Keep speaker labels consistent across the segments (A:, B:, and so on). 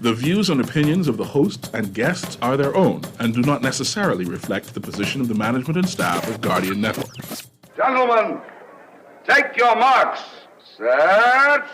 A: The views and opinions of the host and guests are their own and do not necessarily reflect the position of the management and staff of Guardian Network.
B: Gentlemen, take your marks. Set.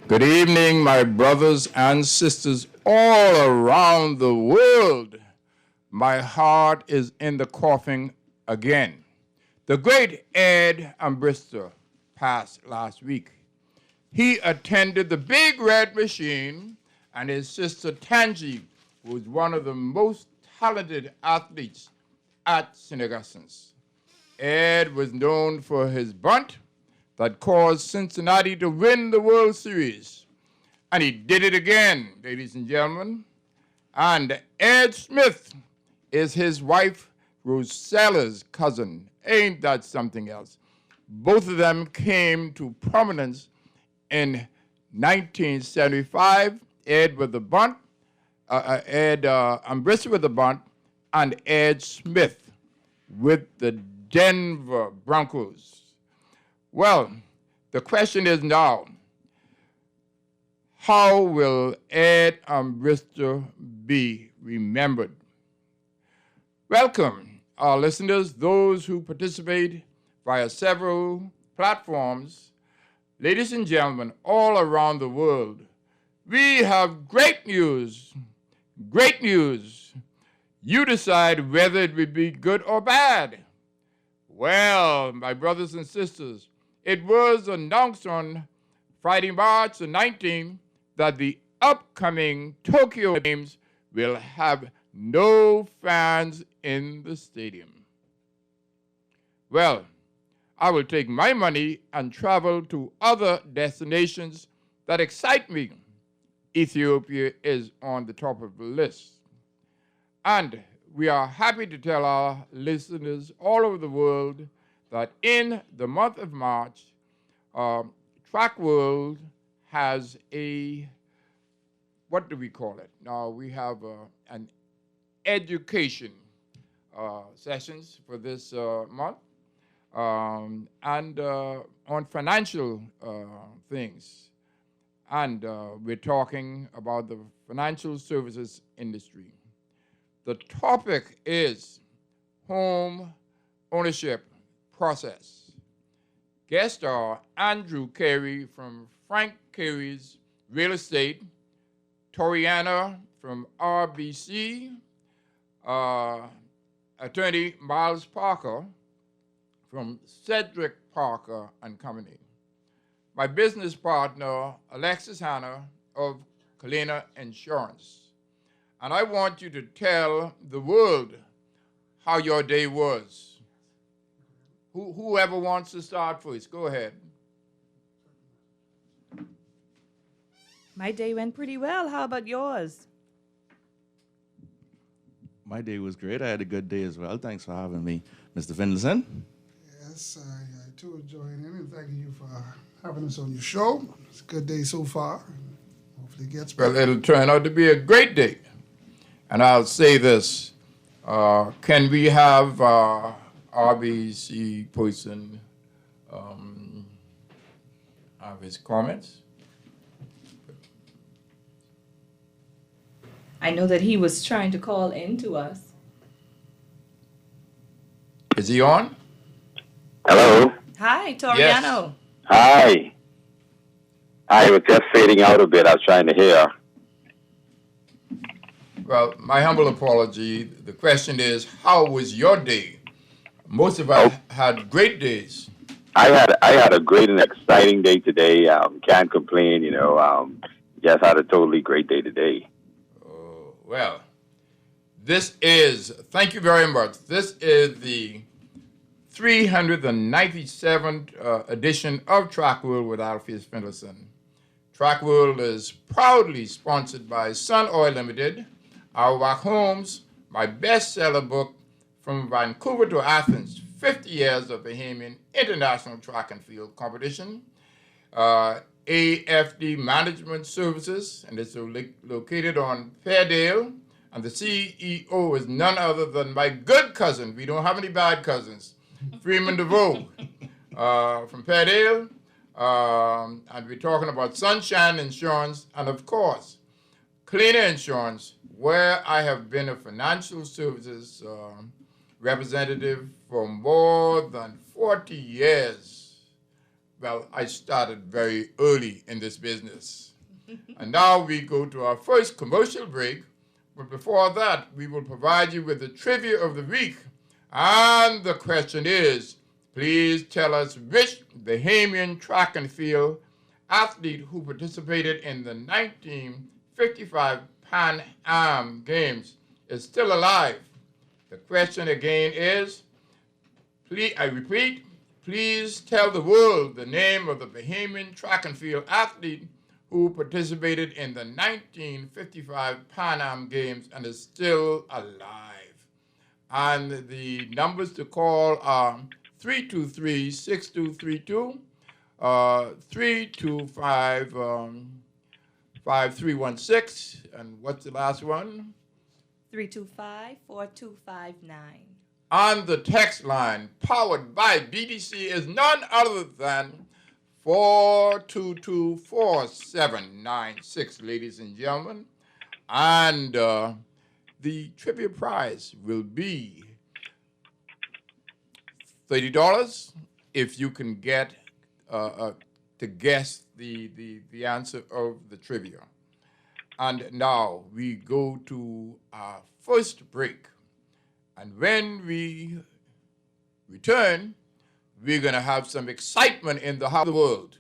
C: Good evening, my brothers and sisters all around the world. My heart is in the coffin again. The great Ed Ambrister passed last week. He attended the Big Red Machine, and his sister Tangi was one of the most talented athletes at St. Augustine's. Ed was known for his bunt that caused Cincinnati to win the World Series. And he did it again, ladies and gentlemen. And Ed Smith is his wife, Rosella's cousin. Ain't that something else? Both of them came to prominence in 1975, Ed with the bunt, Ed Ambrister with the bunt, and Ed Smith with the Denver Broncos. Well, the question is now, how will Ed Ambrister be remembered? Welcome, our listeners, those who participate via several platforms. Ladies and gentlemen, all around the world, we have great news. Great news. You decide whether it would be good or bad. Well, my brothers and sisters, it was announced on Friday, March the 19th, that the upcoming Tokyo Games will have no fans in the stadium. Well, I will take my money and travel to other destinations that excite me. Ethiopia is on the top of the list. And we are happy to tell our listeners all over the world that in the month of March, Track World has a, what do we call it? Now we have an education sessions for this month, and on financial things. And we're talking about the financial services industry. The topic is home ownership process. Guests are Andrew Carey from Frank Carey's Real Estate, Toriana from RBC, attorney Miles Parker from Cedric Parker and Company. My business partner, Alexis Hanna of Kalina Insurance. And I want you to tell the world how your day was. Whoever wants to start first, go ahead.
D: My day went pretty well. How about yours?
E: My day was great. I had a good day as well. Thanks for having me, Mr. Finlayson.
F: Yes, I too enjoyed it, and thank you for having us on your show. It's a good day so far. Hopefully it gets better.
C: Well, it'll turn out to be a great day. And I'll say this, can we have RBC person have his comments.
D: I know that he was trying to call in to us.
C: Is he on?
G: Hello.
D: Hi, Toriano.
G: Hi. I was just fading out a bit. I was trying to hear.
C: Well, my humble apology. The question is, how was your day? Most of us had great days.
G: I had a great and exciting day today. Can't complain. Just had a totally great day today.
C: Oh, well, thank you very much. This is the 397th edition of Track World with Alpheus Fenderson. Track World is proudly sponsored by Sun Oil Limited, Our Back Homes, my bestseller book, From Vancouver to Athens, 50 Years of Bahamian International Track and Field Competition, AFD Management Services, and it's located on Fairdale, and the CEO is none other than my good cousin. We don't have any bad cousins. Freeman DeVoe from Fairdale, and we're talking about Sunshine Insurance, and of course, Cleaner Insurance, where I have been a financial services representative for more than 40 years. Well, I started very early in this business. And now we go to our first commercial break, but before that, we will provide you with the trivia of the week. And the question is, please tell us which Bahamian track and field athlete who participated in the 1955 Pan Am Games is still alive. The question again is, I repeat, please tell the world the name of the Bahamian track and field athlete who participated in the 1955 Pan Am Games and is still alive. And the numbers to call are 323-6232, 325-5316, and what's the last one?
D: 325-4259.
C: On the text line, powered by BDC, is none other than 4224796, ladies and gentlemen. And the trivia prize will be $30 if you can get to guess the answer of the trivia. And now we go to our first break. And when we return, we're going to have some excitement in the heart of the world.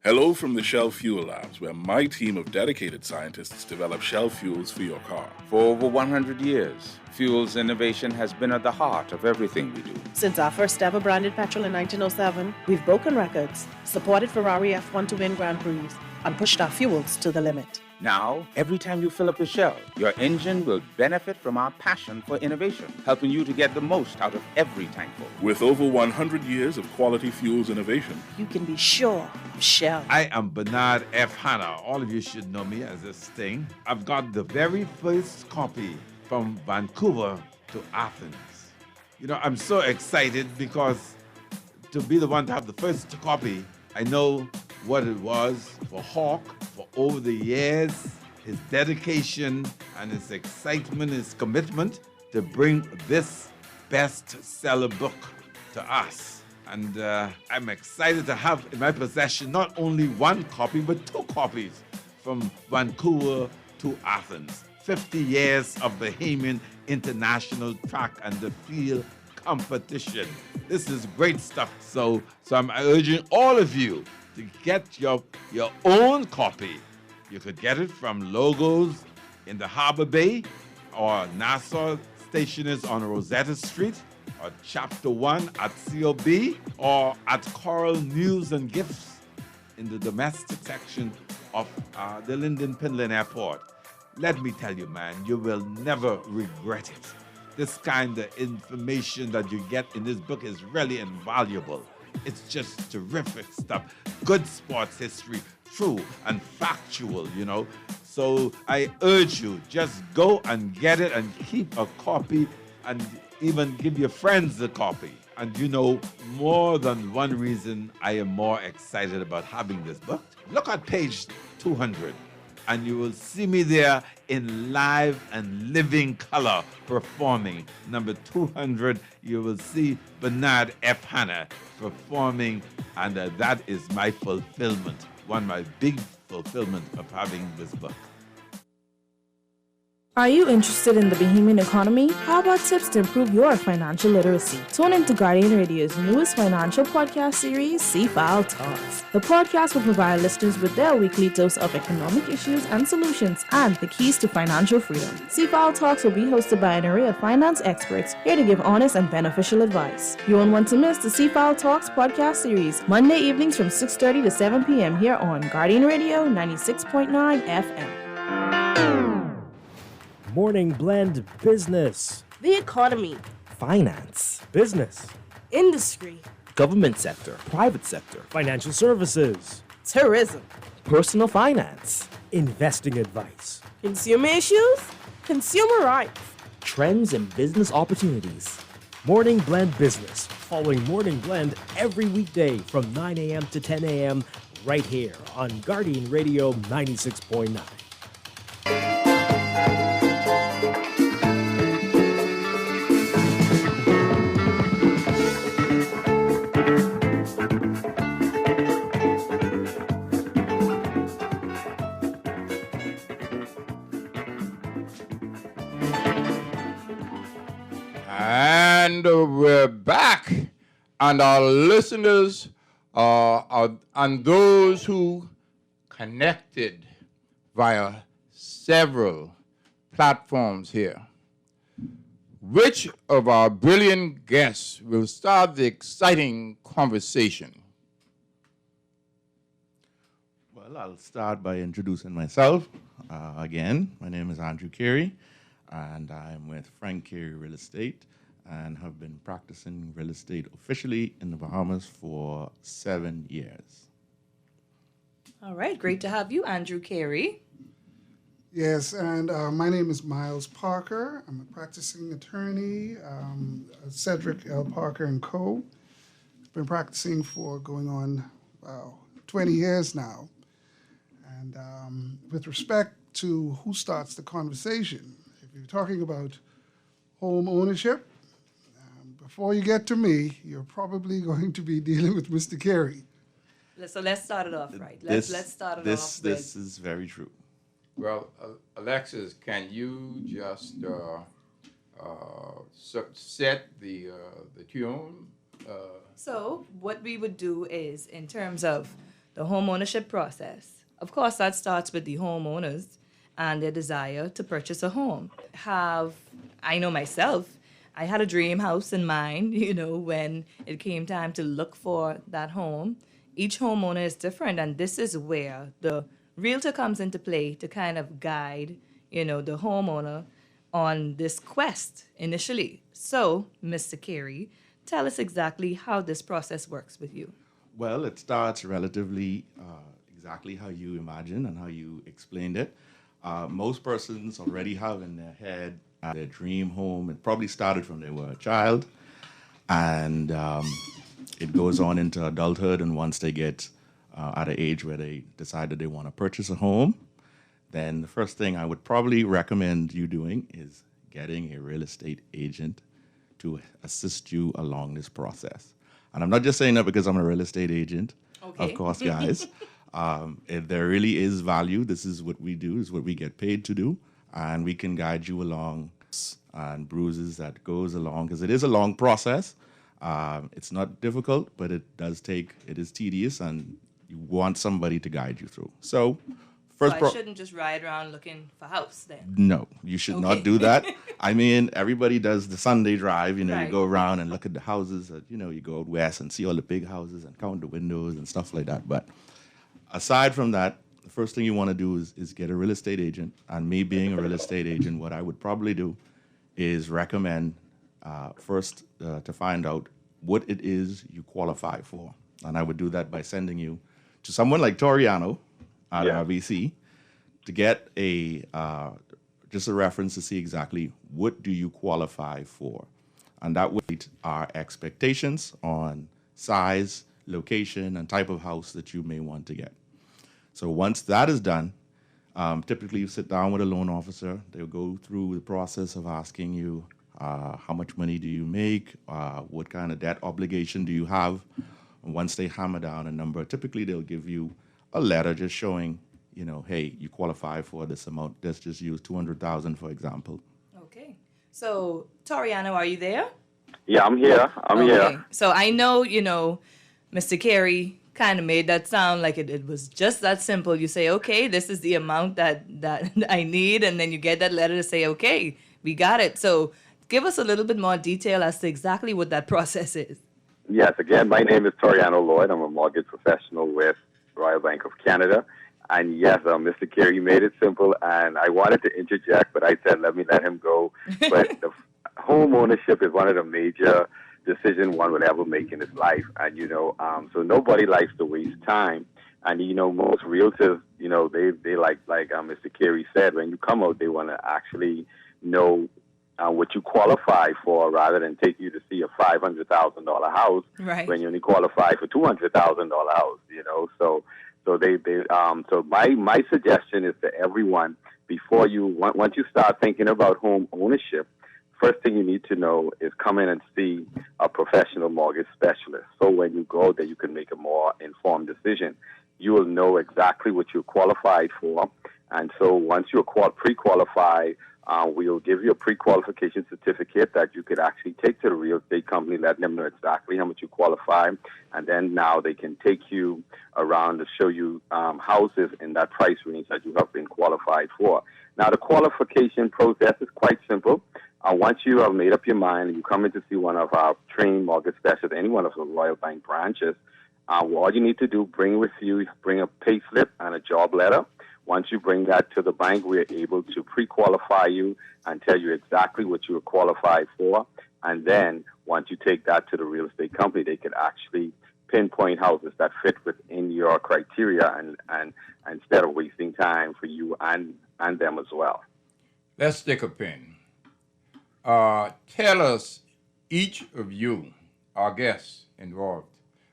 A: Hello from the Shell Fuel Labs, where my team of dedicated scientists develop Shell fuels for your car.
H: For over 100 years, fuels innovation has been at the heart of everything we do.
I: Since our first ever branded petrol in 1907, we've broken records, supported Ferrari F1 to win Grand Prix, and pushed our fuels to the limit.
H: Now, every time you fill up your Shell, your engine will benefit from our passion for innovation, helping you to get the most out of every tankful.
A: With over 100 years of quality fuels innovation,
I: You can be sure of Shell.
J: I am Bernard F. Hanna. All of you should know me as this Sting. I've got the very first copy from Vancouver to Athens. I'm so excited because to be the one to have the first copy, I know what it was for Hawk for over the years, his dedication and his excitement, his commitment to bring this bestseller book to us. And I'm excited to have in my possession not only one copy, but two copies from Vancouver to Athens. 50 years of Bahamian International Track and the Field competition. This is great stuff. So I'm urging all of you to get your own copy. You could get it from Logos in the Harbor Bay, or Nassau Stationers on Rosetta Street, or Chapter 1 at COB, or at Coral News and Gifts in the domestic section of the Linden Pinland Airport. Let me tell you, man, you will never regret it. This kind of information that you get in this book is really invaluable. It's just terrific stuff. Good sports history, true and factual, So So I urge you, just go and get it and keep a copy and even give your friends a copy. And you know, more than one reason I am more excited about having this book. Look at page 200 and you will see me there in live and living color performing. Number 200, you will see Bernard F. Hanna performing, and that is my fulfillment, one of my big fulfillment of having this book.
K: Are you interested in the Bahamian economy? How about tips to improve your financial literacy? Tune into Guardian Radio's newest financial podcast series, C-File Talks. The podcast will provide listeners with their weekly dose of economic issues and solutions and the keys to financial freedom. C-File Talks will be hosted by an array of finance experts here to give honest and beneficial advice. You won't want to miss the C-File Talks podcast series, Monday evenings from 6:30 to 7 p.m. here on Guardian Radio 96.9 FM.
L: Morning Blend Business.
I: The economy.
L: Finance. Business.
I: Industry.
L: Government sector. Private sector. Financial services.
I: Tourism.
L: Personal finance. Investing advice.
I: Consumer issues. Consumer rights.
L: Trends and business opportunities. Morning Blend Business. Following Morning Blend every weekday from 9 a.m. to 10 a.m. right here on Guardian Radio 96.9.
C: And we're back, and our listeners and those who connected via several platforms here. Which of our brilliant guests will start the exciting conversation?
E: Well, I'll start by introducing myself. Again, my name is Andrew Carey, and I'm with Frank Carey Real Estate and have been practicing real estate officially in the Bahamas for 7 years.
D: All right, great to have you, Andrew Carey.
F: Yes, and my name is Miles Parker. I'm a practicing attorney, Cedric L. Parker & Co. I've been practicing for going on 20 years now. And with respect to who starts the conversation, if you're talking about home ownership, before you get to me, you're probably going to be dealing with Mr. Carey.
D: So let's start it off right. Let's start it off.
E: This is very true.
C: Well, Alexis, can you just set the tune?
D: So what we would do is, in terms of the home ownership process, of course, that starts with the homeowners and their desire to purchase a home. I know myself, I had a dream house in mind, when it came time to look for that home. Each homeowner is different, and this is where the realtor comes into play to kind of guide, the homeowner on this quest initially. So, Mr. Carey, tell us exactly how this process works with you.
E: Well, it starts relatively exactly how you imagine and how you explained it. Most persons already have in their head their dream home. It probably started from they were a child, and it goes on into adulthood. And once they get at an age where they decide that they want to purchase a home, then the first thing I would probably recommend you doing is getting a real estate agent to assist you along this process. And I'm not just saying that because I'm a real estate agent.
D: Okay.
E: Of course, guys. If there really is value, this is what we do, is what we get paid to do. And we can guide you along and bruises that goes along, because it is a long process. It's not difficult, but it is tedious, and you want somebody to guide you through. So,
D: I shouldn't just ride around looking for a house then?
E: No, you should not do that. I mean, everybody does the Sunday drive,
D: Right.
E: You go around and look at the houses, you go out west and see all the big houses and count the windows and stuff like that. But aside from that, the first thing you want to do is get a real estate agent. And me being a real estate agent, what I would probably do is recommend first to find out what it is you qualify for. And I would do that by sending you to someone like Toriano at RBC to get just a reference to see exactly what do you qualify for. And that would meet our expectations on size, location, and type of house that you may want to get. So once that is done, typically you sit down with a loan officer. They'll go through the process of asking you how much money do you make, what kind of debt obligation do you have. And once they hammer down a number, typically they'll give you a letter just showing, hey, you qualify for this amount. Let's just use $200,000, for example.
D: Okay. So, Toriano, are you there?
G: Yeah, I'm here. I'm here.
D: So I know, Mr. Carey kind of made that sound like it was just that simple. You say, okay, this is the amount that I need, and then you get that letter to say, okay, we got it. So give us a little bit more detail as to exactly what that process is.
G: Yes, again, my name is Toriano Lloyd. I'm a mortgage professional with Royal Bank of Canada. And yes, Mr. Carey made it simple, and I wanted to interject, but I said, let him go. But the home ownership is one of the major decisions one would ever make in his life. And, so nobody likes to waste time. And, most realtors, they like Mr. Carey said, when you come out, they want to actually know what you qualify for rather than take you to see a $500,000 house when you only qualify for $200,000 house, So my suggestion is to everyone, once you start thinking about home ownership, first thing you need to know is come in and see a professional mortgage specialist. So when you go there, you can make a more informed decision. You will know exactly what you're qualified for. And so once you're pre-qualified, we'll give you a pre-qualification certificate that you could actually take to the real estate company, letting them know exactly how much you qualify. And then now they can take you around to show you houses in that price range that you have been qualified for. Now, the qualification process is quite simple. Once you have made up your mind and you come in to see one of our trained mortgage specialists, any one of the Royal Bank branches, all you need to do, bring a pay slip and a job letter. Once you bring that to the bank, we're able to pre-qualify you and tell you exactly what you are qualified for. And then once you take that to the real estate company, they can actually pinpoint houses that fit within your criteria and instead of wasting time for you and them as well.
C: Let's stick a pin. Tell us, each of you, our guests involved,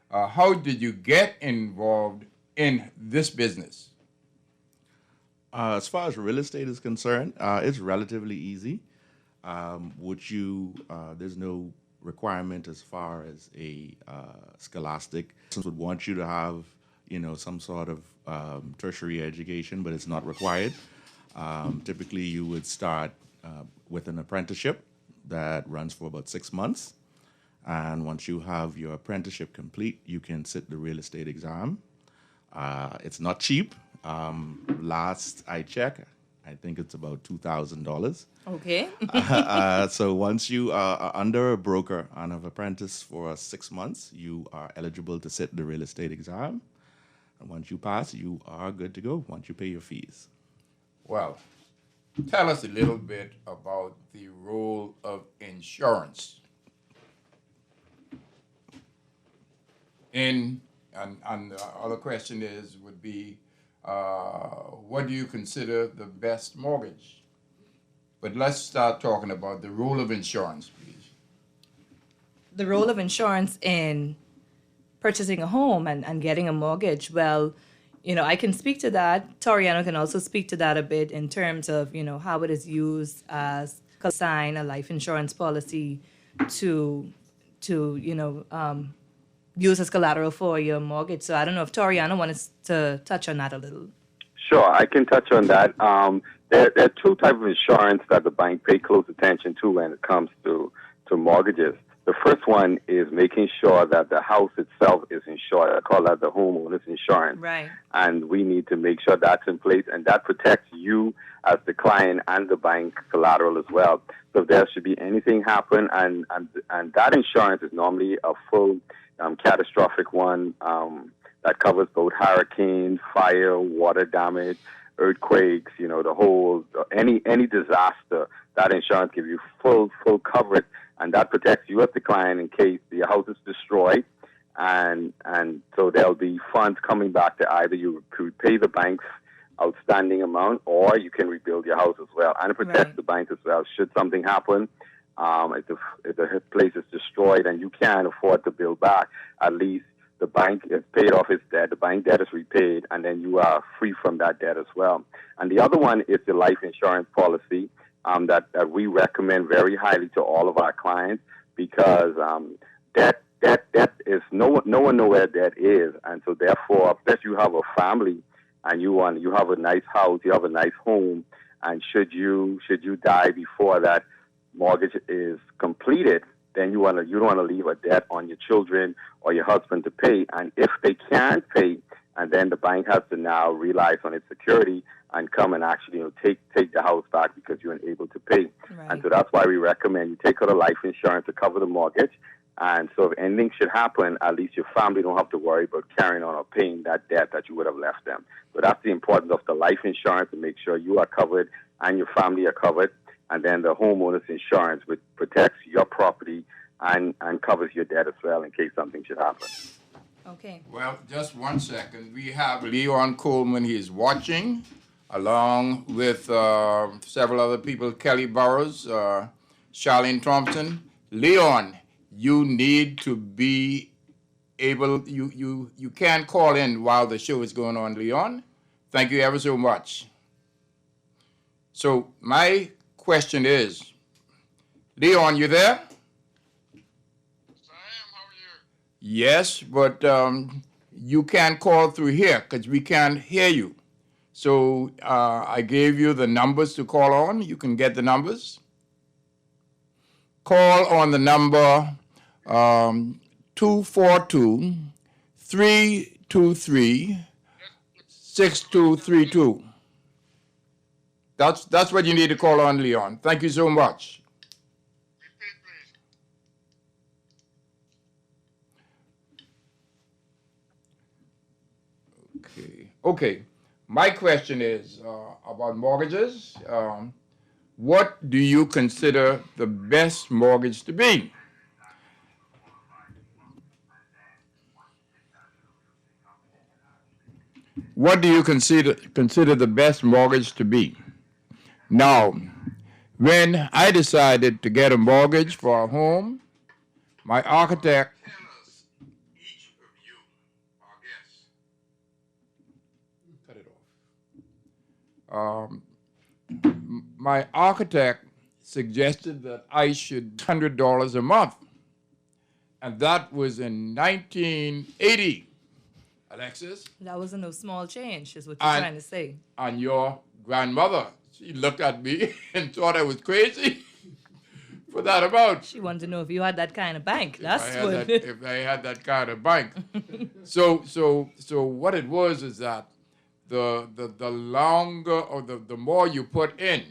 C: how did you get involved in this business?
E: As far as real estate is concerned, it's relatively easy. There's no requirement as far as a scholastic. Would want you to have, some sort of tertiary education, but it's not required. Typically, you would start with an apprenticeship that runs for about 6 months. And once you have your apprenticeship complete, you can sit the real estate exam. It's not cheap. Last I checked, I think it's about $2,000.
D: Okay.
E: So once you are under a broker and have apprentice for 6 months, you are eligible to sit the real estate exam. And once you pass, you are good to go once you pay your fees.
C: Well, tell us a little bit about the role of insurance and the other question would be, what do you consider the best mortgage? But let's start talking about the role of insurance, please.
D: The role of insurance in purchasing a home and getting a mortgage. Well, I can speak to that. Toriano can also speak to that a bit in terms of, how it is used as sign a life insurance policy to use as collateral for your mortgage. So I don't know if Toriano wants to touch on that a little.
G: Sure, I can touch on that. There are two types of insurance that the bank pay close attention to when it comes to mortgages. The first one is making sure that the house itself is insured. I call that the homeowner's insurance.
D: Right.
G: And we need to make sure that's in place, and that protects you as the client and the bank collateral as well. So if there should be anything happen, and that insurance is normally a full catastrophic one that covers both hurricane, fire, water damage, earthquakes, the whole, any disaster. That insurance gives you full coverage, and that protects you as the client in case the house is destroyed. And so there'll be funds coming back to either you repay the bank's outstanding amount, or you can rebuild your house as well. And it protects the bank as well. Should something happen, if the place is destroyed and you can't afford to build back, at least the bank has paid off its debt, the bank debt is repaid, and then you are free from that debt as well. And the other one is the life insurance policy that we recommend very highly to all of our clients, because debt is no one know where debt is, and so therefore, if you have a family and you have a nice house, you have a nice home, and should you die before that mortgage is completed, then you don't want to leave a debt on your children or your husband to pay. And if they can't pay, and then the bank has to now relies on its security and come and actually take the house back because you're unable to pay. Right. And so that's why we recommend you take out a life insurance to cover the mortgage. And so if anything should happen, at least your family don't have to worry about carrying on or paying that debt that you would have left them. So that's the importance of the life insurance, to make sure you are covered and your family are covered. And then the homeowner's insurance, which protects your property and covers your debt as well in case something should happen.
D: Okay.
C: Well, just 1 second. We have Leon Coleman. He is watching, along with several other people, Kelly Burrows, Charlene Thompson. Leon, you need to be able, you can't call in while the show is going on, Leon. Thank you ever so much. So my question is, Leon, you there? Yes, I am. How are you? Yes, but you can't call through here because we can't hear you. So I gave you the numbers to call on. You can get the numbers. Call on the number 242-323-6232. That's what you need to call on, Leon. Thank you so much. Okay. My question is about mortgages. What do you consider the best mortgage to be? What do you consider the best mortgage to be? Now, when I decided to get a mortgage for a home, my architect my architect suggested that I should $100 a month, and that was in 1980. Alexis?
D: That wasn't no small change, is what you're trying to say.
C: And your grandmother, she looked at me and thought I was crazy for that amount.
D: She wanted to know if you had that kind of bank. That's what.
C: If I had that kind of bank. So what it was is that the longer or the more you put in,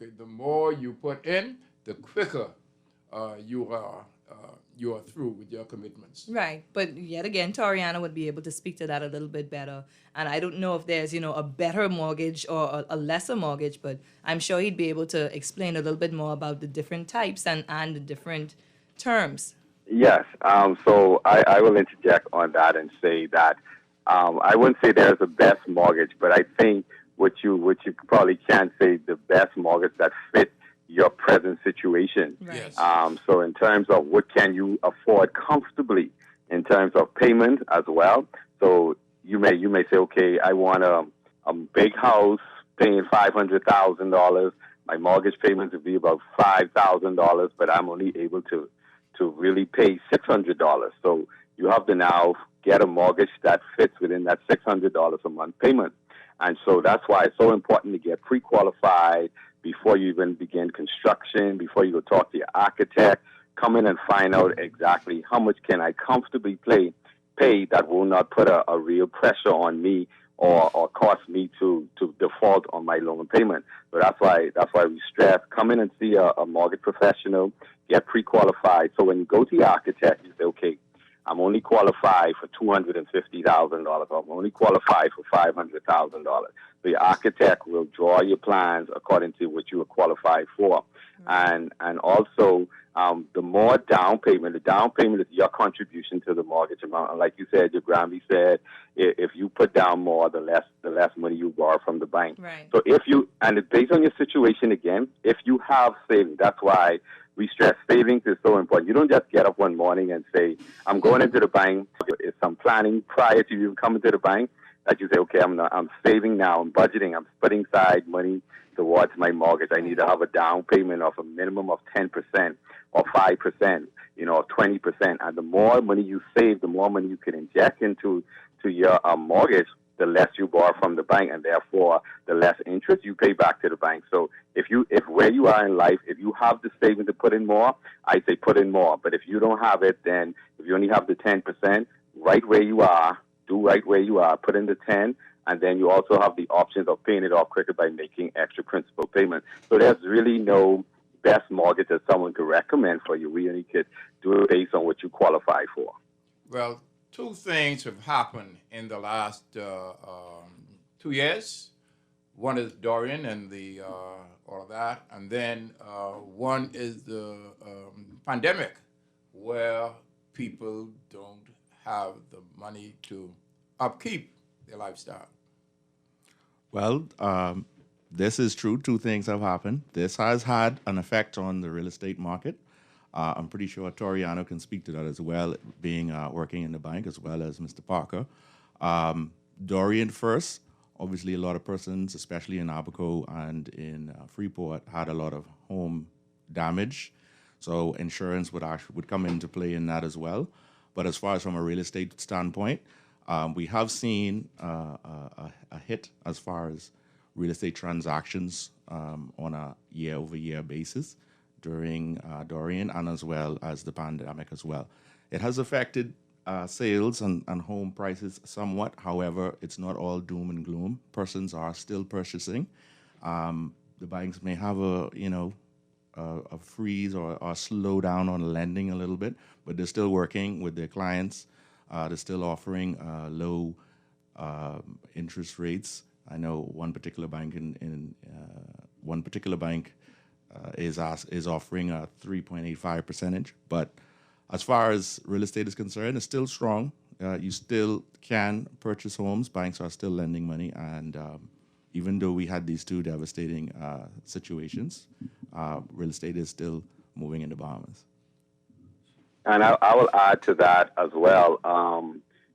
C: okay, the more you put in, the quicker you are through with your commitments.
D: Right, but yet again, Toriana would be able to speak to that a little bit better. And I don't know if there's, a better mortgage or a lesser mortgage, but I'm sure he'd be able to explain a little bit more about the different types and the different terms.
G: Yes, so I will interject on that and say that I wouldn't say there's a best mortgage, but I think what you probably can say the best mortgage that fits your present situation.
C: Right. Yes.
G: So in terms of what can you afford comfortably in terms of payment as well. So you may say, okay, I want a big house paying $500,000. My mortgage payments would be about $5,000, but I'm only able to really pay $600. So you have to now get a mortgage that fits within that $600 a month payment. And so that's why it's so important to get pre-qualified before you even begin construction, before you go talk to your architect. Come in and find out exactly how much can I comfortably pay that will not put a real pressure on me or cause me to default on my loan payment. So that's why we stress, come in and see a mortgage professional, get pre-qualified. So when you go to your architect, you say, okay, I'm only qualified for $250,000. I'm only qualified for $500,000. the architect will draw your plans according to what you are qualified for. And also, the more down payment, the down payment is your contribution to the mortgage amount. And like you said, your Grammy said, if you put down more, the less money you borrow from the bank.
D: Right.
G: So and it's based on your situation again, if you have savings, that's why we stress savings is so important. You don't just get up one morning and say, I'm going into the bank. It's some planning prior to you coming to the bank that you say, okay, I'm saving now, I'm budgeting, I'm putting aside money towards my mortgage. I need to have a down payment of a minimum of 10% or 5%, or 20%. And the more money you save, the more money you can inject into your mortgage, the less you borrow from the bank, and therefore the less interest you pay back to the bank. So if where you are in life, if you have the savings to put in more, I say put in more. But if you don't have it, then if you only have the 10%, right where you are, put in the 10, and then you also have the options of paying it off quicker by making extra principal payment. So there's really no best mortgage that someone could recommend for you. We only could do it based on what you qualify for.
C: Well, two things have happened in the last 2 years. One is Dorian and the all of that, and then one is the pandemic, where people don't have the money to upkeep their lifestyle.
E: Well, this is true. Two things have happened. This has had an effect on the real estate market. I'm pretty sure Toriano can speak to that as well, being working in the bank as well as Mr. Parker. Dorian first, obviously a lot of persons, especially in Abaco and in Freeport, had a lot of home damage. So insurance would come into play in that as well. But as far as from a real estate standpoint, we have seen a hit as far as real estate transactions on a year-over-year basis during Dorian and as well as the pandemic as well. It has affected sales and home prices somewhat. However, it's not all doom and gloom. Persons are still purchasing. The banks may have a freeze or a slowdown on lending a little bit, but they're still working with their clients. They're still offering low interest rates. I know one particular bank is offering a 3.85%. But as far as real estate is concerned, it's still strong. You still can purchase homes. Banks are still lending money, and even though we had these two devastating situations, real estate is still moving in the Bahamas.
G: And I will add to that as well.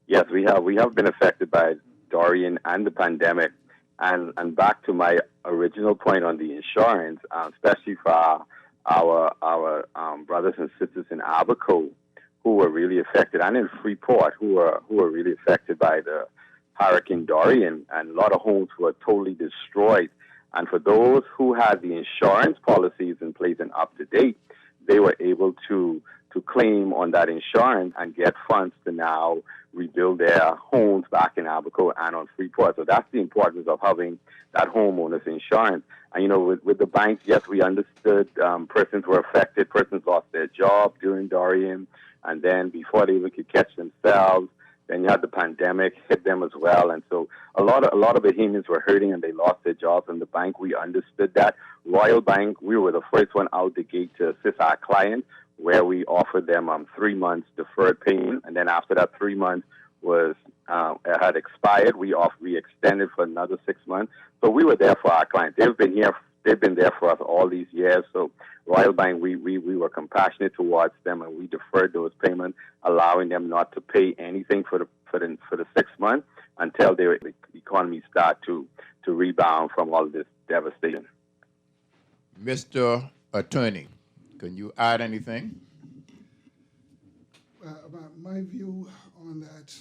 G: Yes, we have been affected by Dorian and the pandemic. And back to my original point on the insurance, especially for our brothers and sisters in Abaco who were really affected, and in Freeport who were really affected by the Hurricane Dorian, and a lot of homes were totally destroyed. And for those who had the insurance policies in place and up to date, they were able to claim on that insurance and get funds to now rebuild their homes back in Abaco and on Freeport. So that's the importance of having that homeowner's insurance. And, with the banks, yes, we understood persons were affected, persons lost their job during Dorian, and then before they even could catch themselves, then you had the pandemic hit them as well. And so a lot of Bahamians were hurting and they lost their jobs. And the bank, we understood that. Royal Bank, we were the first one out the gate to assist our clients, where we offered them 3 months deferred payment, and then after that 3 months had expired, we extended for another 6 months. So we were there for our clients. They've been there for us all these years. So Royal Bank, we were compassionate towards them, and we deferred those payments, allowing them not to pay anything for the 6 months until the economy start to rebound from all this devastation.
C: Mr. Attorney, can you add anything?
F: My view on that,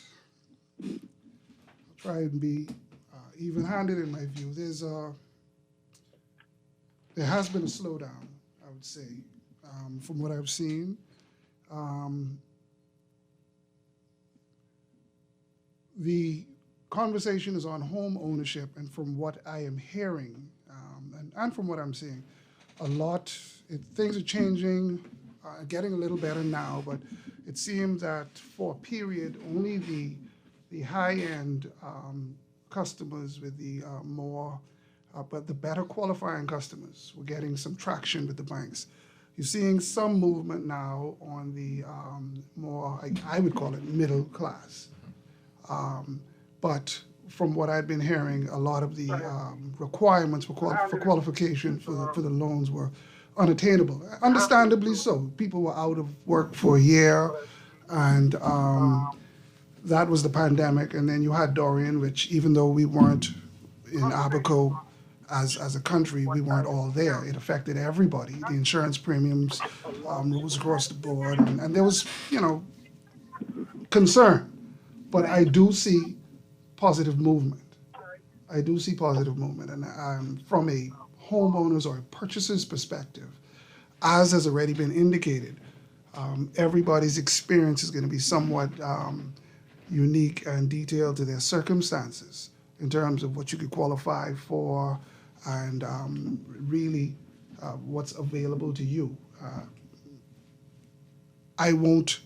F: I'll try and be even-handed in my view. There has been a slowdown, I would say, from what I've seen. The conversation is on home ownership, and from what I am hearing, and from what I'm seeing, things are changing, getting a little better now, but it seems that for a period, only the high-end customers with the but the better qualifying customers were getting some traction with the banks. You're seeing some movement now on the more, I would call it middle class. But from what I'd been hearing, a lot of the requirements for qualification for the loans were unattainable. Understandably so. People were out of work for a year, and that was the pandemic. And then you had Dorian, which even though we weren't in Abaco as a country, we weren't all there. It affected everybody. The insurance premiums rose across the board, and there was, concern. But I do see positive movement. I do see positive movement, and from a homeowners or a purchaser's perspective, as has already been indicated, everybody's experience is going to be somewhat unique and detailed to their circumstances in terms of what you could qualify for and really what's available to you. I won't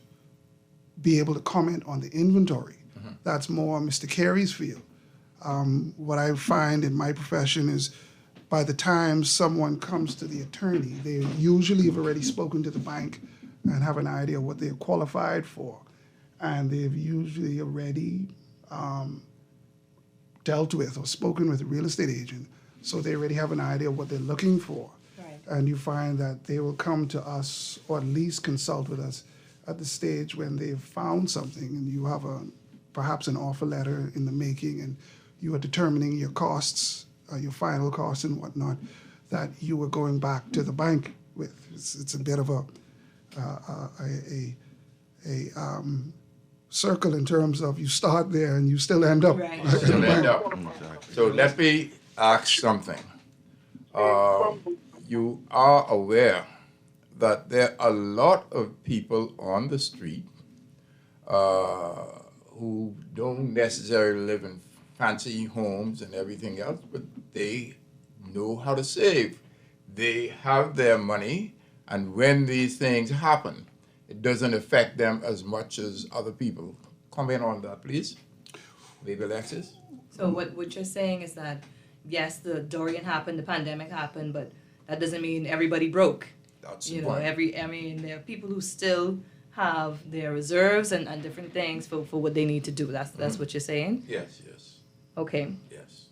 F: be able to comment on the inventory. That's more Mr. Carey's field. What I find in my profession is by the time someone comes to the attorney, they usually have already spoken to the bank and have an idea what they're qualified for. And they've usually already dealt with or spoken with a real estate agent, so they already have an idea of what they're looking for.
D: Right.
F: And you find that they will come to us or at least consult with us at the stage when they've found something and you have perhaps an offer letter in the making and you are determining your costs, your final costs and whatnot, that you were going back to the bank with. It's a bit of a circle in terms of you start there and you still end up.
D: Right.
C: Still end up. So let me ask something. You are aware that there are a lot of people on the street who don't necessarily live in fancy homes and everything else, but they know how to save. They have their money, and when these things happen, it doesn't affect them as much as other people. Comment on that, please. Maybe Alexis?
D: So what you're saying is that, yes, the Dorian happened, the pandemic happened, but that doesn't mean everybody broke.
C: That's
D: You
C: the
D: know,
C: point.
D: there are people who still have their reserves and different things for what they need to do. That's what you're saying?
C: Yes.
D: Okay.
C: Yes.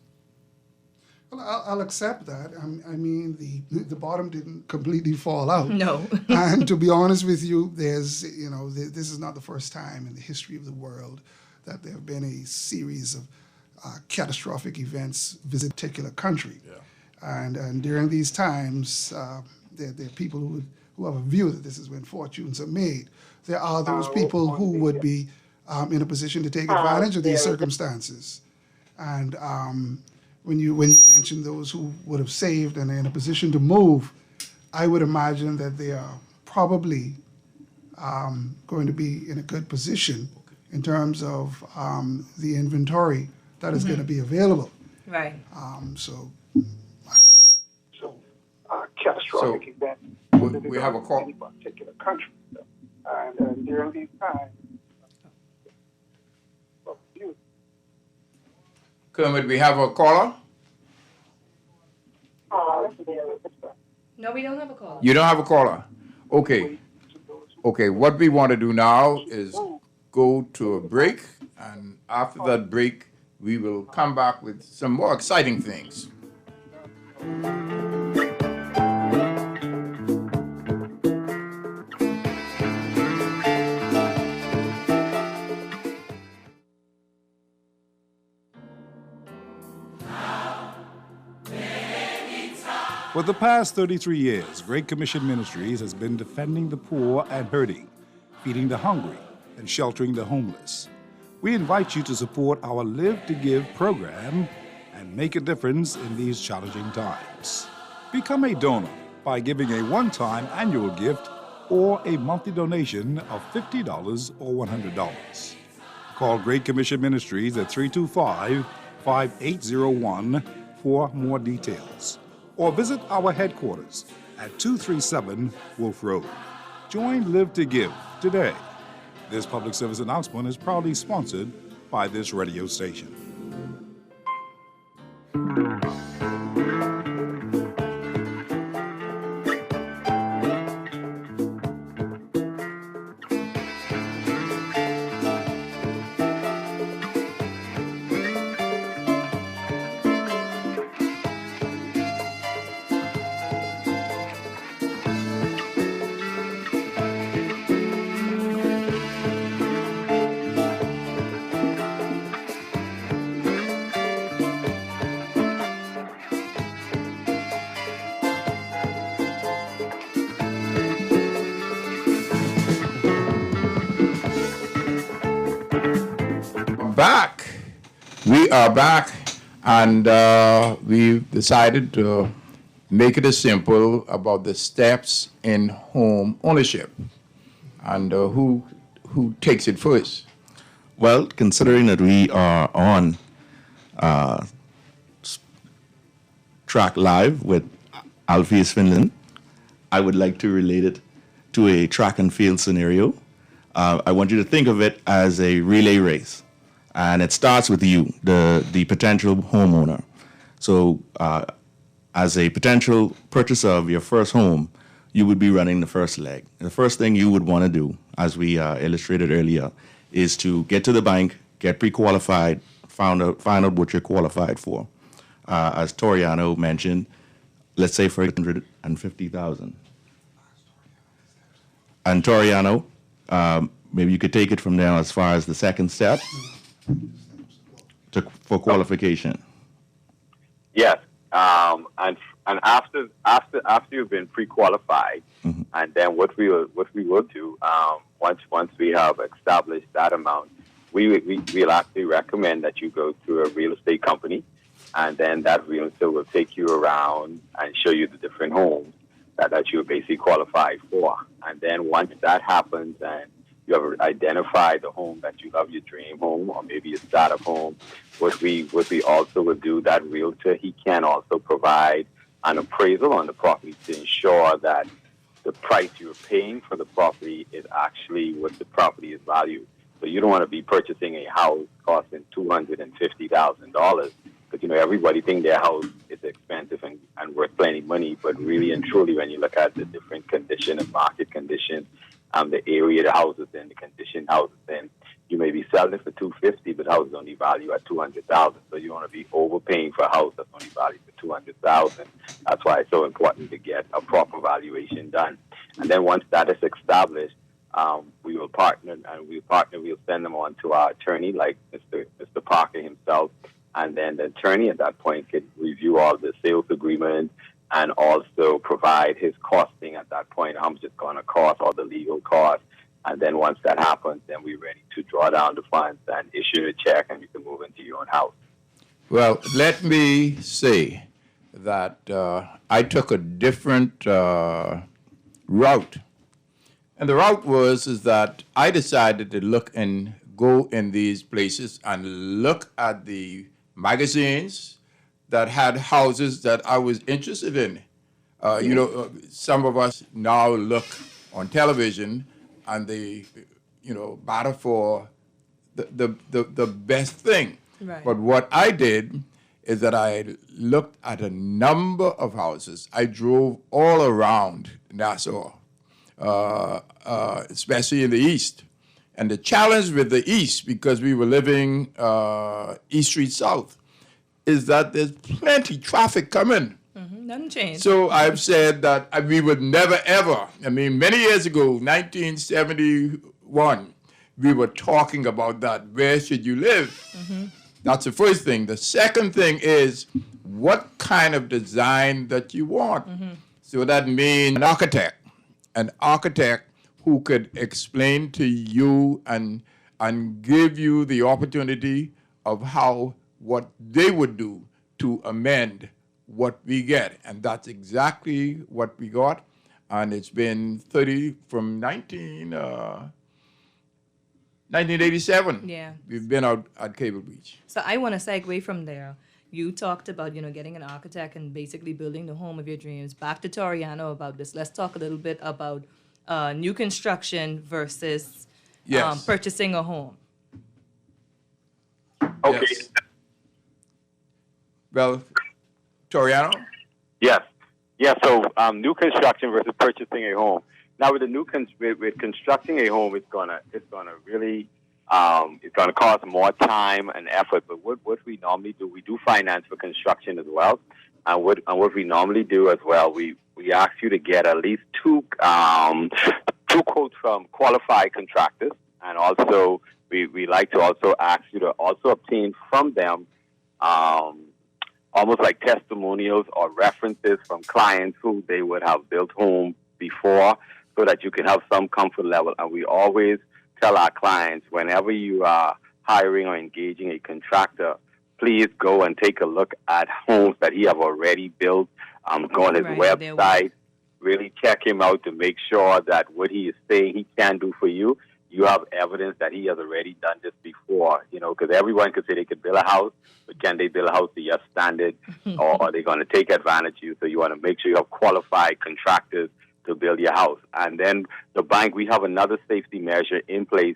F: Well, I'll accept that. I mean, the bottom didn't completely fall out.
D: No.
F: And to be honest with you, this is not the first time in the history of the world that there have been a series of catastrophic events visit a particular country.
C: Yeah.
F: And during these times, there are people who have a view that this is when fortunes are made. There are those people who would be in a position to take advantage of these circumstances. And when you mention those who would have saved and are in a position to move, I would imagine that they are probably going to be in a good position in terms of the inventory that is going to be available.
D: Right.
F: Catastrophic event.
C: We have a call.
F: In a particular country. And during these times,
C: Kermit, we have a caller?
D: No, we don't have a call.
C: You don't have a caller? Okay. Okay, what we want to do now is go to a break, and after that break, we will come back with some more exciting things.
M: For the past 33 years, Great Commission Ministries has been defending the poor and hurting, feeding the hungry, and sheltering the homeless. We invite you to support our Live to Give program and make a difference in these challenging times. Become a donor by giving a one-time annual gift or a monthly donation of $50 or $100. Call Great Commission Ministries at 325-5801 for more details, or visit our headquarters at 237 Wolf Road. Join Live to Give today. This public service announcement is proudly sponsored by this radio station.
C: Back. We are back, and we've decided to make it as simple about the steps in home ownership. And who takes it first?
E: Well, considering that we are on track live with Alpheus Finland, I would like to relate it to a track and field scenario. I want you to think of it as a relay race. And it starts with you, the potential homeowner. So as a potential purchaser of your first home, you would be running the first leg. The first thing you would want to do, as we illustrated earlier, is to get to the bank, get pre-qualified, find out what you're qualified for. As Toriano mentioned, let's say for $150,000. And Toriano, maybe you could take it from there as far as the second step for qualification.
G: Yes, and after you've been pre-qualified, and then what we will do once we have established that amount, we'll actually recommend that you go to a real estate company, and then that real estate will take you around and show you the different homes that you're basically qualified for. And then once that happens and you have identified the home that you love, your dream home, or maybe your startup home, what we also will do, that realtor, he can also provide an appraisal on the property to ensure that the price you're paying for the property is actually what the property is valued. So you don't want to be purchasing a house costing $250,000 because, everybody thinks their house is expensive and worth plenty of money, but really and truly when you look at the different condition and market conditions, the area the house is in, the condition house is in, you may be selling it for $250,000, but the house is only valued at $200,000. So you want to be overpaying for a house that's only valued for $200,000. That's why it's so important to get a proper valuation done. And then once that is established, we will partner, we'll send them on to our attorney, like Mr. Parker himself, and then the attorney at that point could review all the sales agreement and also provide his costing at that point, how much it's going to cost, all the legal costs. And then once that happens, then we're ready to draw down the funds and issue the check, and you can move into your own house.
C: Well, let me say that I took a different route. And the route is that I decided to go in these places and look at the magazines that had houses that I was interested in. Some of us now look on television and they, battle for the best thing.
D: Right.
C: But what I did is that I looked at a number of houses. I drove all around Nassau, especially in the east. And the challenge with the east, because we were living East Street South, is that there's plenty traffic coming.
D: Nothing changed.
C: So I've said that we would never, ever, many years ago, 1971, we were talking about that. Where should you live? That's the first thing. The second thing is what kind of design that you want. So that means an architect who could explain to you and give you the opportunity of what they would do to amend what we get. And that's exactly what we got. And it's been 1987.
D: Yeah.
C: We've been out at Cable Beach.
D: So I want to segue from there. You talked about, getting an architect and basically building the home of your dreams. Back to Toriano about this. Let's talk a little bit about new construction versus purchasing a home.
G: Okay.
C: Yes. Well, Toriano?
G: Yes. Yeah, so new construction versus purchasing a home. Now with the with constructing a home, it's gonna really it's gonna cost more time and effort. But what we normally do, we do finance for construction as well. And what we normally do as well, we ask you to get at least two quotes from qualified contractors, and also we like to also ask you to also obtain from them almost like testimonials or references from clients who they would have built homes before, so that you can have some comfort level. And we always tell our clients, whenever you are hiring or engaging a contractor, please go and take a look at homes that he have already built. Go on his website, really check him out to make sure that what he is saying he can do for you, you have evidence that he has already done this before, because everyone could say they could build a house, but can they build a house to your standard, or are they going to take advantage of you? So you want to make sure you have qualified contractors to build your house. And then the bank, we have another safety measure in place.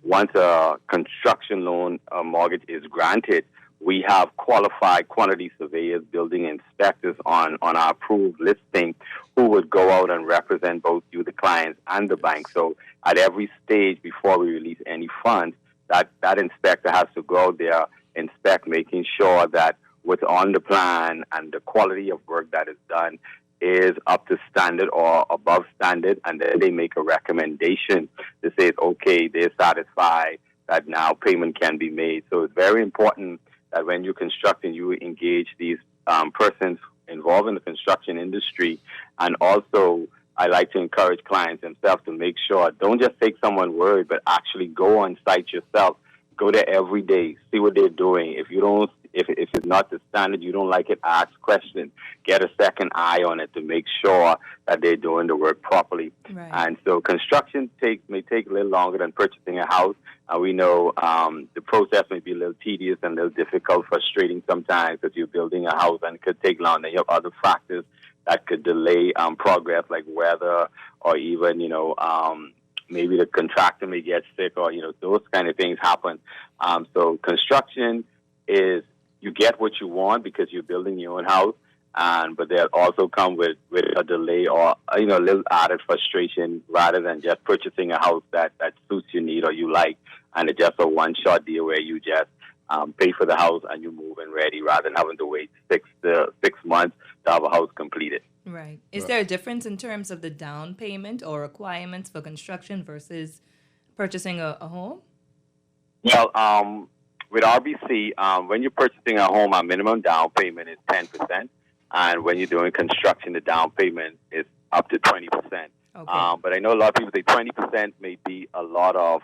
G: Once a construction loan mortgage is granted, we have qualified quantity surveyors, building inspectors on our approved listing who would go out and represent both you, the clients, and the bank. So at every stage before we release any funds, that inspector has to go out there, inspect, making sure that what's on the plan and the quality of work that is done is up to standard or above standard, and then they make a recommendation that says, okay, they're satisfied that now payment can be made. So it's very important that when you're constructing, you engage these persons involved in the construction industry. And also, I like to encourage clients themselves to make sure, don't just take someone's word, but actually go on site yourself. Go there every day, see what they're doing. If it's not the standard, you don't like it, ask questions. Get a second eye on it to make sure that they're doing the work properly.
D: Right.
G: And so construction may take a little longer than purchasing a house. And we know the process may be a little tedious and a little difficult, frustrating sometimes if you're building a house, and it could take longer. You have other factors that could delay progress, like weather, or even, maybe the contractor may get sick, or, those kind of things happen. So construction is, you get what you want because you're building your own house, but they'll also come with a delay or, a little added frustration, rather than just purchasing a house that suits your need or you like, and it's just a one-shot deal where you just pay for the house and you move in ready, rather than having to wait 6 months to have a house completed.
D: Right. Is there a difference in terms of the down payment or requirements for construction versus purchasing a home?
G: Well, with RBC, when you're purchasing a home, our minimum down payment is 10%. And when you're doing construction, the down payment is up to 20%. Okay. But I know a lot of people say 20% may be a lot of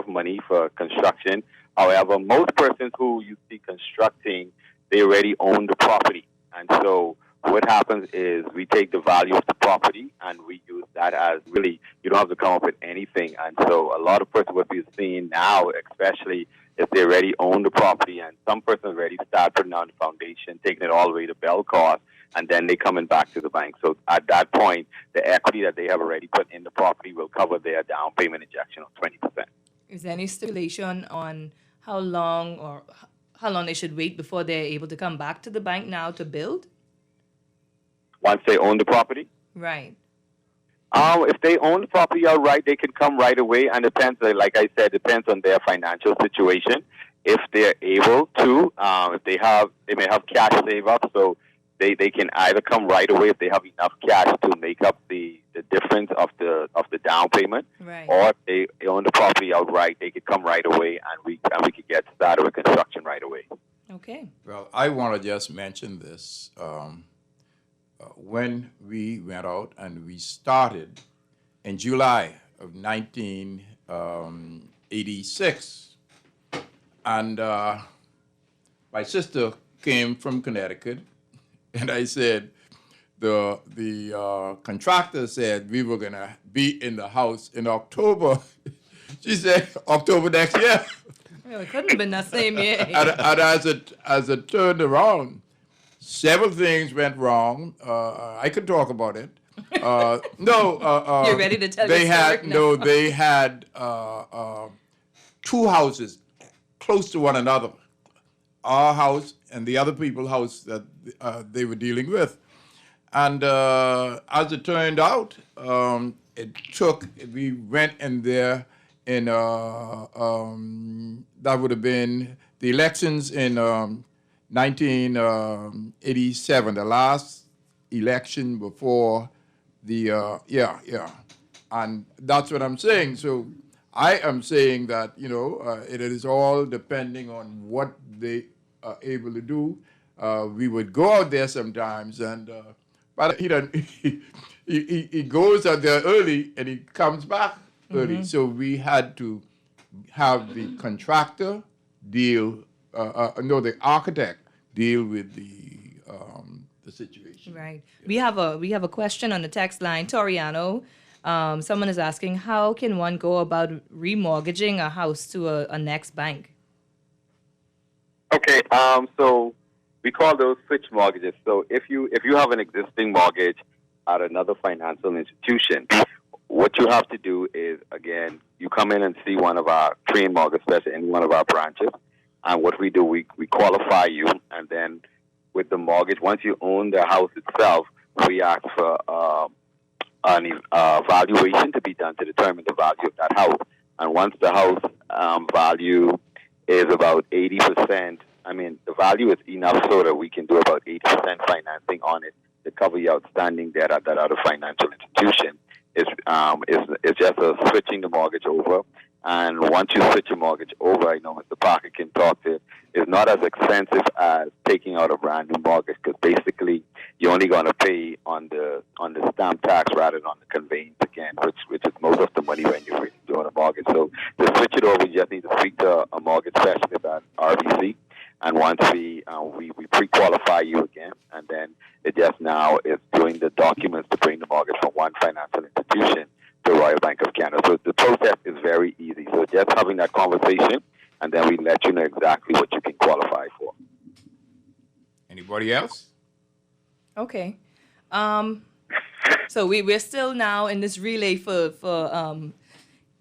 G: money for construction. However, most persons who you see constructing, they already own the property. And so what happens is we take the value of the property and we use that as really, you don't have to come up with anything. And so a lot of persons, what we're seeing now, especially if they already own the property, and some persons already start putting on the foundation, taking it all the way to bell cost, and then they coming back to the bank. So at that point, the equity that they have already put in the property will cover their down payment injection of 20%.
D: Is there any stipulation on how long they should wait before they're able to come back to the bank now to build?
G: Once they own the property?
D: Right.
G: If they own the property outright, they can come right away, and depends, like I said, depends on their financial situation. If they're able to, they may have cash save up, so they can either come right away if they have enough cash to make up the difference of the down payment,
D: right.
G: Or if they own the property outright, they could come right away, and we could get started with construction right away.
D: Okay.
C: Well, I want to just mention this. When we went out and we started in July of 1986, and my sister came from Connecticut, and I said, the contractor said we were going to be in the house in October. She said, October next year.
D: Well, it couldn't have been that same year.
C: And as it turned around, several things went wrong. I could talk about it.
D: You're ready to tell
C: they
D: your
C: had
D: story? No.
C: They had two houses close to one another. Our house and the other people's house that they were dealing with. And as it turned out, we went in there in, that would have been the elections in 1987, the last election before the, And that's what I'm saying. So I am saying that, it is all depending on what they are able to do. We would go out there sometimes, but he goes out there early and he comes back early. So we had to have the contractor the architect deal with the situation.
D: Right. We have a question on the text line, Toriano. Someone is asking, how can one go about remortgaging a house to a next bank?
G: Okay, so we call those switch mortgages. So if you have an existing mortgage at another financial institution, what you have to do is, again, you come in and see one of our trained mortgage specialists in one of our branches. And what we do, we qualify you, and then with the mortgage, once you own the house itself, we ask for an valuation to be done to determine the value of that house. And once the house value is about 80%, the value is enough so that we can do about 80% financing on it to cover your outstanding debt at that other financial institution. It's just switching the mortgage over. And once you switch your mortgage over, Mr. Parker can talk to it. It's not as expensive as taking out a brand new mortgage, because basically you're only going to pay on the stamp tax rather than on the conveyance again, which is most of the money when you're really doing a mortgage. So to switch it over, you just need to speak to a mortgage specialist at RBC. And once we pre-qualify you again, and then it just now is doing the documents to bring the mortgage from one financial institution to Royal Bank of Canada. So the process is very easy. So just having that conversation, and then we let you know exactly what you can qualify for.
C: Anybody else?
D: Okay. So we're still now in this relay for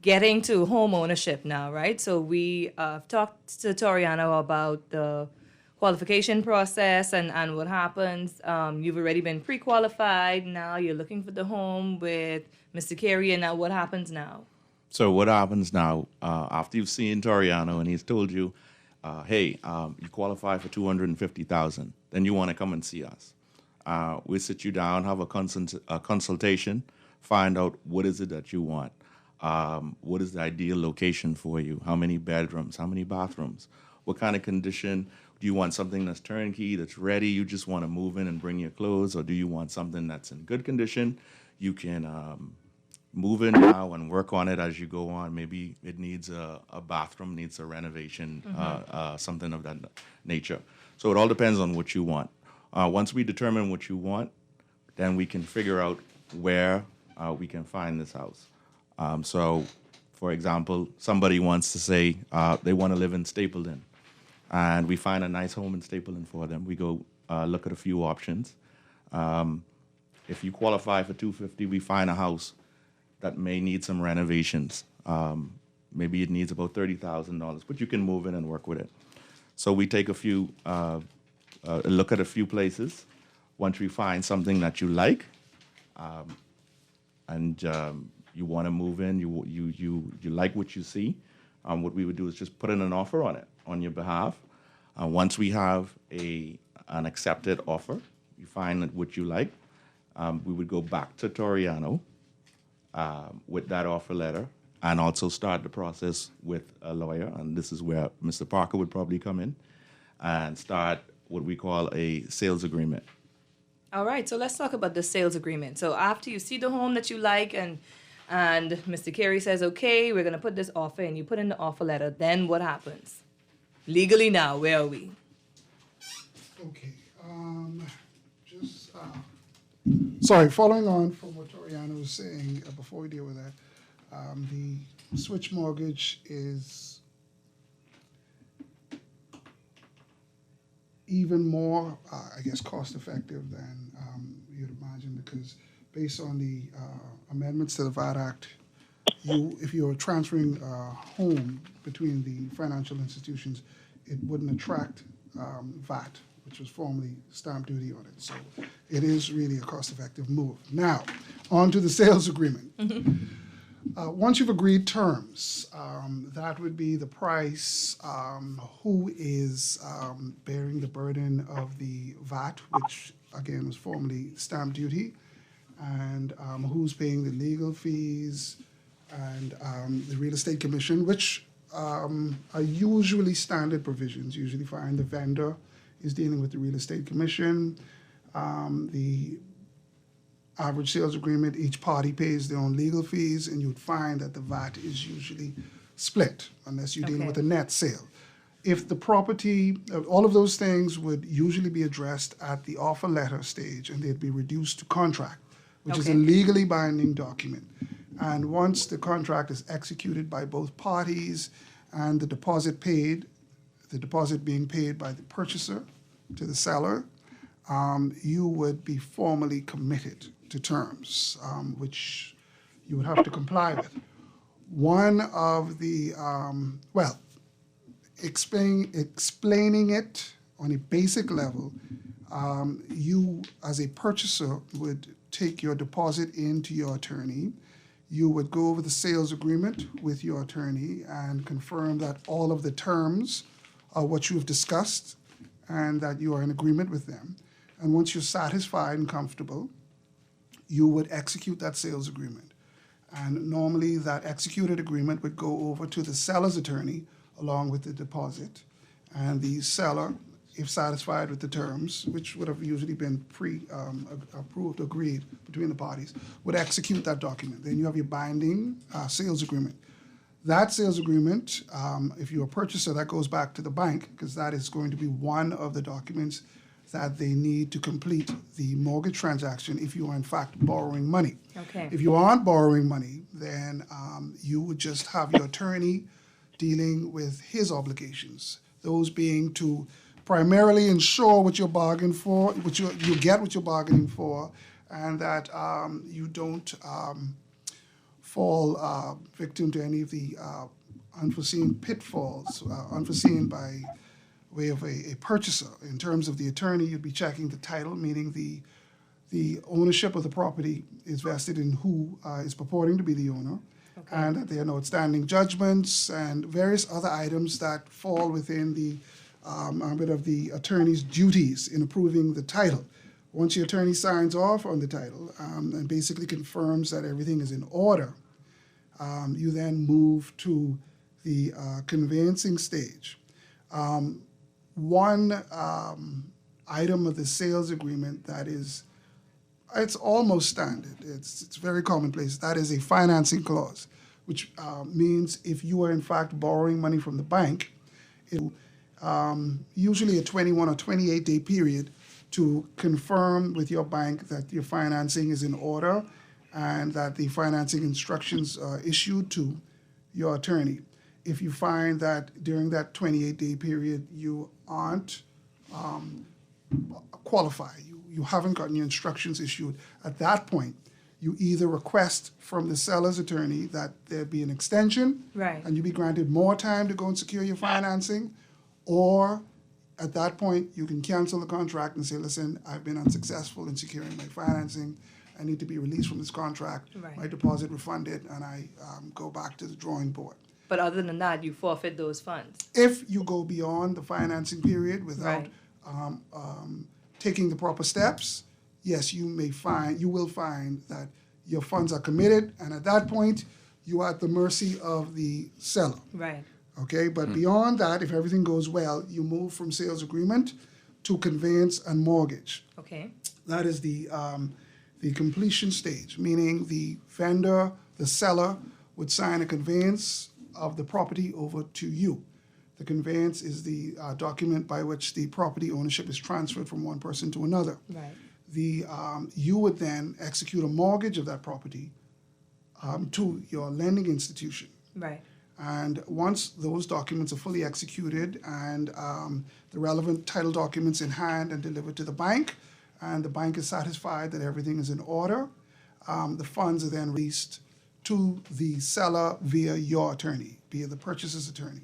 D: getting to home ownership now, right? So we talked to Toriano about the qualification process and what happens. You've already been pre-qualified. Now you're looking for the home with Mr. Carey, and now what happens now?
E: So what happens now, after you've seen Toriano and he's told you, hey, you qualify for $250,000, then you want to come and see us. We sit you down, have a consultation, find out what is it that you want. What is the ideal location for you? How many bedrooms? How many bathrooms? What kind of condition? Do you want something that's turnkey, that's ready? You just want to move in and bring your clothes? Or do you want something that's in good condition? You can move in now and work on it as you go on. Maybe it needs a bathroom, needs a renovation, something of that nature. So it all depends on what you want. Once we determine what you want, then we can figure out where we can find this house. So, for example, somebody wants to say they want to live in Stapleton, and we find a nice home in Stapleton for them. We go look at a few options. If you qualify for $250,000, we find a house that may need some renovations. Maybe it needs about $30,000, but you can move in and work with it. So we take look at a few places. Once we find something that you like, and you want to move in, you like what you see, what we would do is just put in an offer on it on your behalf. Once we have an accepted offer, you find what you like, we would go back to Toriano with that offer letter and also start the process with a lawyer. And this is where Mr. Parker would probably come in and start what we call a sales agreement.
D: All right, so let's talk about the sales agreement. So after you see the home that you like and Mr. Carey says, okay, we're going to put this offer in, you put in the offer letter, then what happens? Legally now, where are we?
F: Okay. Sorry, following on from what Toriano was saying, before we deal with that, the switch mortgage is even more, cost effective than you'd imagine, because based on the amendments to the VAT Act, if you're transferring a home between the financial institutions, it wouldn't attract VAT, which was formerly stamp duty on it. So it is really a cost-effective move. Now, on to the sales agreement. Once you've agreed terms, that would be the price, who is bearing the burden of the VAT, which again was formerly stamp duty, and who's paying the legal fees, and the real estate commission, which are usually standard provisions. Usually find the vendor is dealing with the real estate commission. The average sales agreement, each party pays their own legal fees, and you'd find that the VAT is usually split unless you're dealing with a net sale. If the property, all of those things would usually be addressed at the offer letter stage, and they'd be reduced to contract, which is a legally binding document. And once the contract is executed by both parties and the deposit paid, the deposit being paid by the purchaser to the seller, you would be formally committed to terms, which you would have to comply with. One of the, explaining it on a basic level, you as a purchaser would take your deposit into your attorney. You would go over the sales agreement with your attorney and confirm that all of the terms are what you have discussed and that you are in agreement with them. And once you're satisfied and comfortable, you would execute that sales agreement. And normally that executed agreement would go over to the seller's attorney along with the deposit. And the seller, if satisfied with the terms, which would have usually been approved, agreed between the parties, would execute that document. Then you have your binding sales agreement. That sales agreement, if you're a purchaser, that goes back to the bank, because that is going to be one of the documents that they need to complete the mortgage transaction if you are in fact borrowing money.
D: Okay.
F: If you aren't borrowing money, then you would just have your attorney dealing with his obligations, those being to primarily ensure what you're bargaining for, you get what you're bargaining for, and that you don't fall victim to any of the unforeseen pitfalls, unforeseen by way of a purchaser. In terms of the attorney, you'd be checking the title, meaning the ownership of the property is vested in who is purporting to be the owner, and that there are no outstanding judgments and various other items that fall within the ambit of the attorney's duties in approving the title. Once the attorney signs off on the title and basically confirms that everything is in order, you then move to the conveyancing stage. One item of the sales agreement that is, it's almost standard, it's very commonplace, that is a financing clause, which means if you are in fact borrowing money from the bank, it usually a 21 or 28-day period to confirm with your bank that your financing is in order and that the financing instructions are issued to your attorney. If you find that during that 28-day period you aren't qualified, you haven't gotten your instructions issued, at that point you either request from the seller's attorney that there be an extension and you be granted more time to go and secure your financing, or at that point you can cancel the contract and say, listen, I've been unsuccessful in securing my financing, I need to be released from this contract, my deposit refunded, and I go back to the drawing board.
D: But other than that, you forfeit those funds.
F: If you go beyond the financing period without taking the proper steps, yes, you will find that your funds are committed, and at that point, you are at the mercy of the seller.
D: Right.
F: Okay, but beyond that, if everything goes well, you move from sales agreement to conveyance and mortgage.
D: Okay.
F: That is the completion stage, meaning the vendor, the seller, would sign a conveyance of the property over to you. The conveyance is the document by which the property ownership is transferred from one person to another.
D: Right.
F: You would then execute a mortgage of that property to your lending institution.
D: Right.
F: And once those documents are fully executed and the relevant title documents in hand and delivered to the bank, and the bank is satisfied that everything is in order, the funds are then released to the seller via your attorney, via the purchaser's attorney.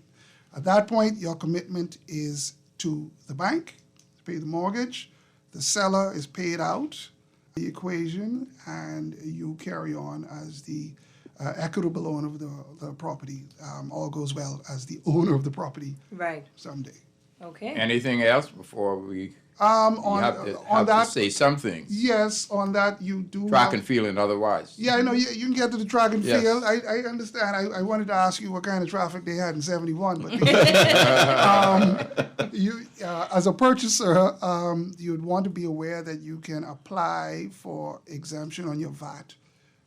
F: At that point, your commitment is to the bank to pay the mortgage. The seller is paid out the equation, and you carry on as the equitable owner of the property. All goes well as the owner of the property
D: Right.
F: someday.
D: Okay.
C: Anything else before we
F: On
C: have
F: that,
C: to say something?
F: yes, on that you do
C: Track
F: have-
C: and feeling otherwise.
F: Yeah, I know. You can get to the track and
C: Yes.
F: field. I understand. I wanted to ask you what kind of traffic they had in 71, but you, as a purchaser, you'd want to be aware that you can apply for exemption on your VAT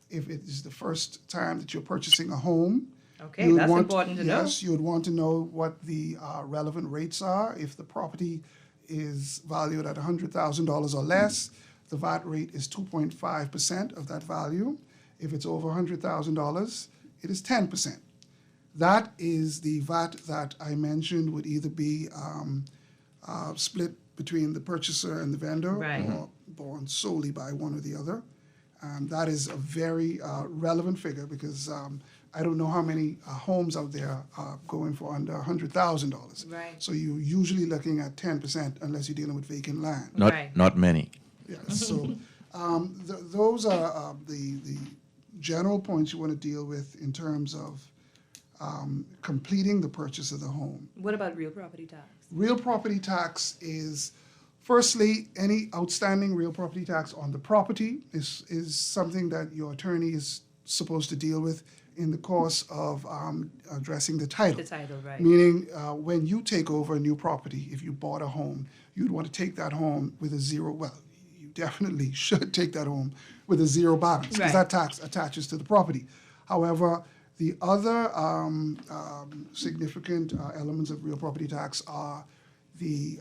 F: if it is the first time that you're purchasing a home.
D: Okay,
F: You would
D: that's
F: want-
D: important to know.
F: Yes, you would want to know what the relevant rates are. If the property is valued at $100,000 or less, the VAT rate is 2.5% of that value. If it's over $100,000, it is 10%. That is the VAT that I mentioned would either be split between the purchaser and the vendor,
D: Right.
F: or borne solely by one or the other. That is a very relevant figure because I don't know how many homes out there are going for under $100,000.
D: Right.
F: So you're usually looking at 10% unless you're dealing with vacant land.
E: Not many.
F: Yes, so those are the general points you want to deal with in terms of completing the purchase of the home.
D: What about real property tax?
F: Real property tax is, firstly, any outstanding real property tax on the property is something that your attorney is supposed to deal with in the course of addressing the title.
D: The title, right.
F: Meaning, when you take over a new property, if you bought a home, you'd want to take that home with a zero, well, you definitely should take that home with a zero balance, because
D: Right.
F: that tax attaches to the property. However, the other significant elements of real property tax are the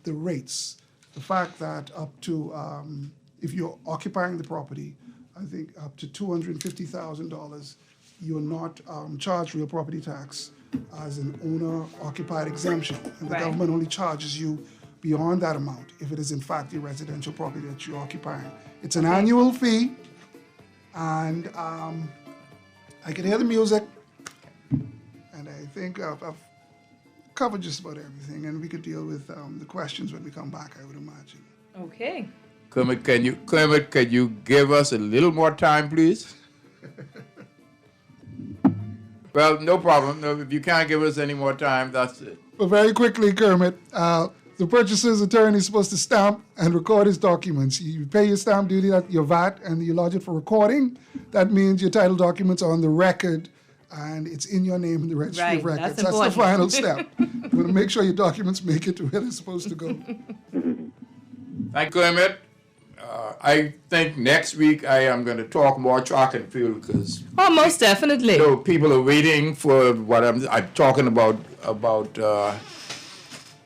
F: rates. The fact that up to, if you're occupying the property, I think up to $250,000, you're not charged real property tax as an owner-occupied exemption. And the
D: Right.
F: government only charges you beyond that amount if it is in fact a residential property that you're occupying. It's an annual fee, and I can hear the music, and I think I've covered just about everything, and we could deal with the questions when we come back, I would imagine.
D: Okay.
C: Kermit, can you give us a little more time, please? Well, no problem. No, if you can't give us any more time, that's it.
F: But very quickly, Kermit, the purchaser's attorney is supposed to stamp and record his documents. You pay your stamp duty, your VAT, and you lodge it for recording. That means your title documents are on the record, and it's in your name in the registry
D: Right,
F: of records.
D: that's
F: That's the
D: important.
F: final step. You want to make sure your documents make it to where they're supposed to go.
C: Thank you, Kermit. I think next week I am going to talk more track and field because
D: Oh, most definitely.
C: people are waiting for what I'm talking about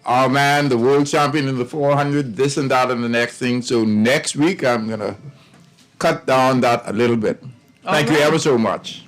C: our man, the world champion in the 400, this and that and the next thing. So next week I'm going to cut down that a little bit. Thank you
D: right.
C: ever so much.